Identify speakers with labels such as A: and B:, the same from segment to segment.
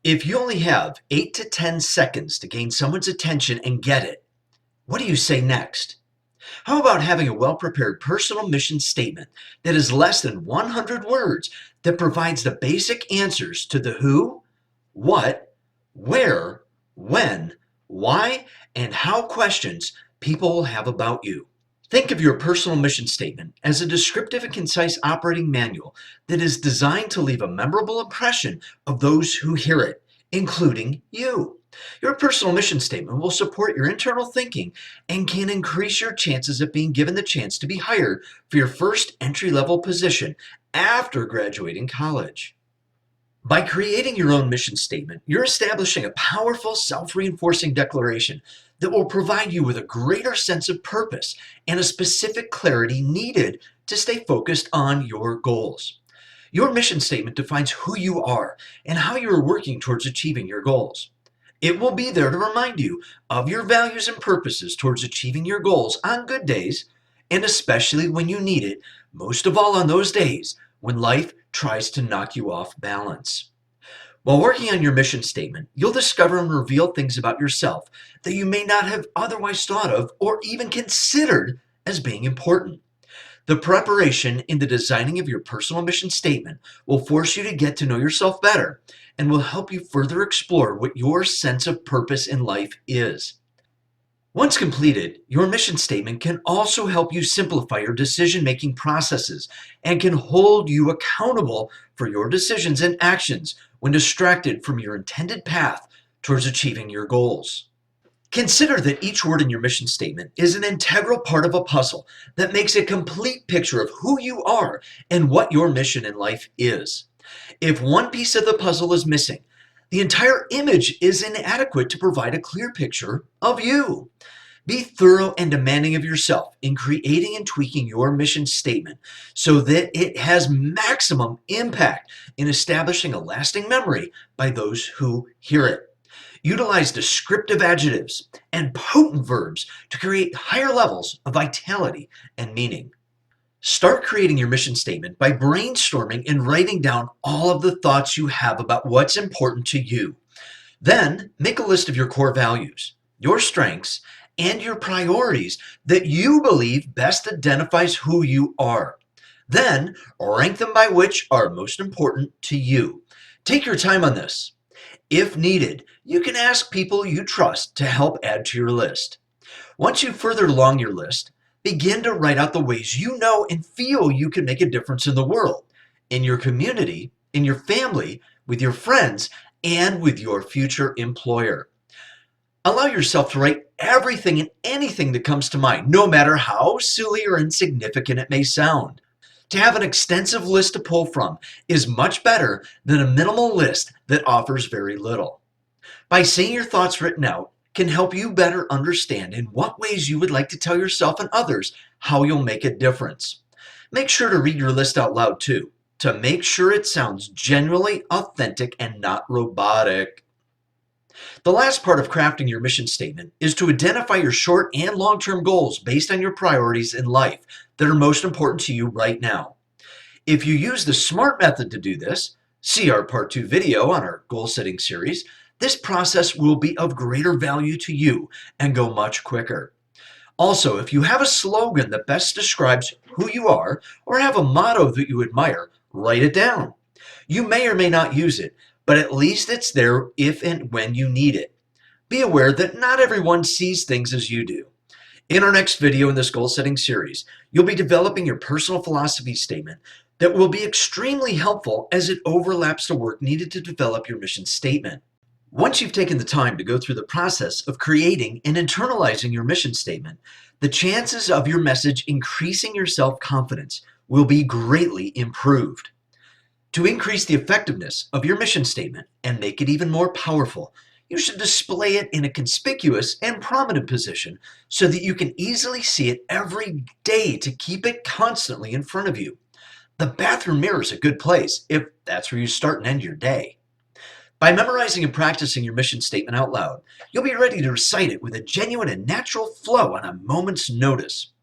A: If you only have 8 to 10 seconds to gain someone's attention and get it, what do you say next? How about having a well-prepared personal mission statement that is less than 100 words that provides the basic answers to the who, what, where, when, why, and how questions people will have about you? Think of your personal mission statement as a descriptive and concise operating manual that is designed to leave a memorable impression of those who hear it, including you. Your personal mission statement will support your internal thinking and can increase your chances of being given the chance to be hired for your first entry-level position after graduating college. By creating your own mission statement, you're establishing a powerful self-reinforcing declaration that will provide you with a greater sense of purpose and a specific clarity needed to stay focused on your goals. Your mission statement defines who you are and how you are working towards achieving your goals. It will be there to remind you of your values and purposes towards achieving your goals on good days, and especially when you need it, most of all on those days when life tries to knock you off balance. While working on your mission statement, you'll discover and reveal things about yourself that you may not have otherwise thought of or even considered as being important. The preparation in the designing of your personal mission statement will force you to get to know yourself better and will help you further explore what your sense of purpose in life is. Once completed, your mission statement can also help you simplify your decision-making processes and can hold you accountable for your decisions and actions when distracted from your intended path towards achieving your goals. Consider that each word in your mission statement is an integral part of a puzzle that makes a complete picture of who you are and what your mission in life is. If one piece of the puzzle is missing, the entire image is inadequate to provide a clear picture of you. Be thorough and demanding of yourself in creating and tweaking your mission statement so that it has maximum impact in establishing a lasting memory by those who hear it. Utilize descriptive adjectives and potent verbs to create higher levels of vitality and meaning. Start creating your mission statement by brainstorming and writing down all of the thoughts you have about what's important to you. Then make a list of your core values, your strengths, and your priorities that you believe best identifies who you are. Then rank them by which are most important to you. Take your time on this. If needed, you can ask people you trust to help add to your list. Once you've furthered along your list, begin to write out the ways you know and feel you can make a difference in the world, in your community, in your family, with your friends, and with your future employer. Allow yourself to write everything and anything that comes to mind, no matter how silly or insignificant it may sound. To have an extensive list to pull from is much better than a minimal list that offers very little. By seeing your thoughts written out can help you better understand in what ways you would like to tell yourself and others how you'll make a difference. Make sure to read your list out loud too, to make sure it sounds genuinely authentic and not robotic. The last part of crafting your mission statement is to identify your short and long-term goals based on your priorities in life that are most important to you right now. If you use the SMART method to do this, see our Part 2 video on our goal setting series, this process will be of greater value to you and go much quicker. Also, if you have a slogan that best describes who you are or have a motto that you admire, write it down. You may or may not use it, but at least it's there if and when you need it. Be aware that not everyone sees things as you do. In our next video in this goal setting series, you'll be developing your personal philosophy statement that will be extremely helpful as it overlaps the work needed to develop your mission statement. Once you've taken the time to go through the process of creating and internalizing your mission statement, the chances of your message increasing your self-confidence will be greatly improved. To increase the effectiveness of your mission statement and make it even more powerful, you should display it in a conspicuous and prominent position so that you can easily see it every day to keep it constantly in front of you. The bathroom mirror is a good place if that's where you start and end your day. By memorizing and practicing your mission statement out loud, you'll be ready to recite it with a genuine and natural flow on a moment's notice.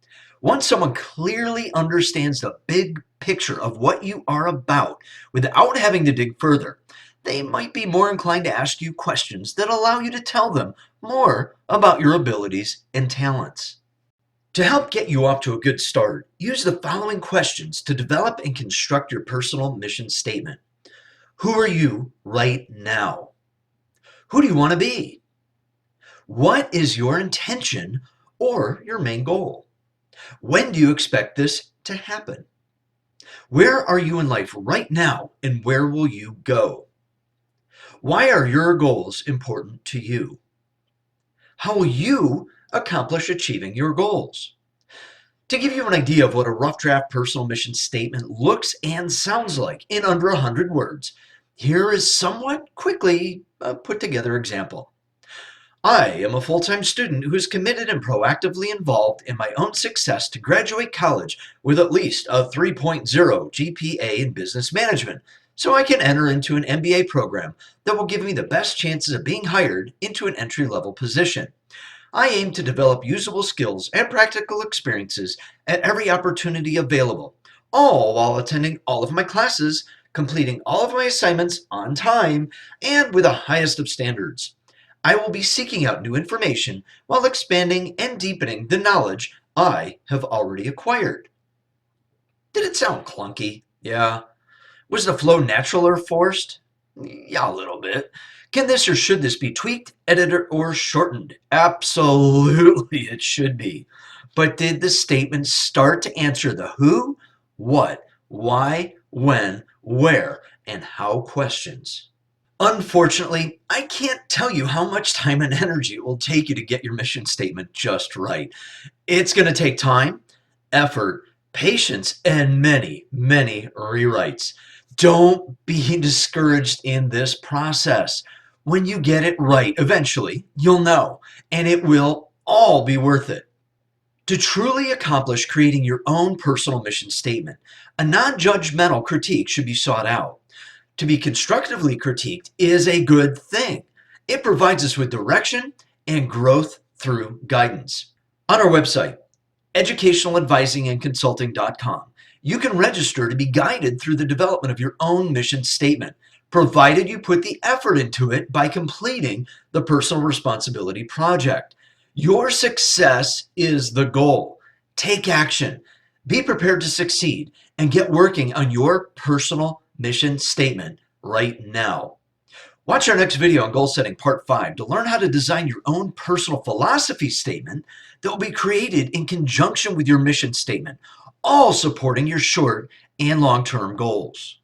A: Once someone clearly understands the big picture of what you are about without having to dig further, they might be more inclined to ask you questions that allow you to tell them more about your abilities and talents. To help get you off to a good start, use the following questions to develop and construct your personal mission statement. Who are you right now? Who do you want to be? What is your intention or your main goal? When do you expect this to happen? Where are you in life right now and where will you go? Why are your goals important to you? How will you accomplish achieving your goals? To give you an idea of what a rough draft personal mission statement looks and sounds like in under 100 words, here is somewhat quickly put together example. I am a full-time student who is committed and proactively involved in my own success to graduate college with at least a 3.0 GPA in business management, so I can enter into an MBA program that will give me the best chances of being hired into an entry-level position. I aim to develop usable skills and practical experiences at every opportunity available, all while attending all of my classes, completing all of my assignments on time, and with the highest of standards. I will be seeking out new information while expanding and deepening the knowledge I have already acquired. Did it sound clunky? Yeah. Was the flow natural or forced? Yeah, a little bit. Can this or should this be tweaked, edited, or shortened? Absolutely, it should be. But did the statement start to answer the who, what, why, when, where, and how questions? Unfortunately, I can't tell you how much time and energy it will take you to get your mission statement just right. It's going to take time, effort, patience, and many, many rewrites. Don't be discouraged in this process. When you get it right, eventually, you'll know, and it will all be worth it. To truly accomplish creating your own personal mission statement, a non-judgmental critique should be sought out. To be constructively critiqued is a good thing. It provides us with direction and growth through guidance. On our website, educationaladvisingandconsulting.com, you can register to be guided through the development of your own mission statement, provided you put the effort into it by completing the personal responsibility project. Your success is the goal. Take action. Be prepared to succeed and get working on your personal mission statement right now. Watch our next video on Goal Setting Part 5 to learn how to design your own personal philosophy statement that will be created in conjunction with your mission statement, all supporting your short and long-term goals.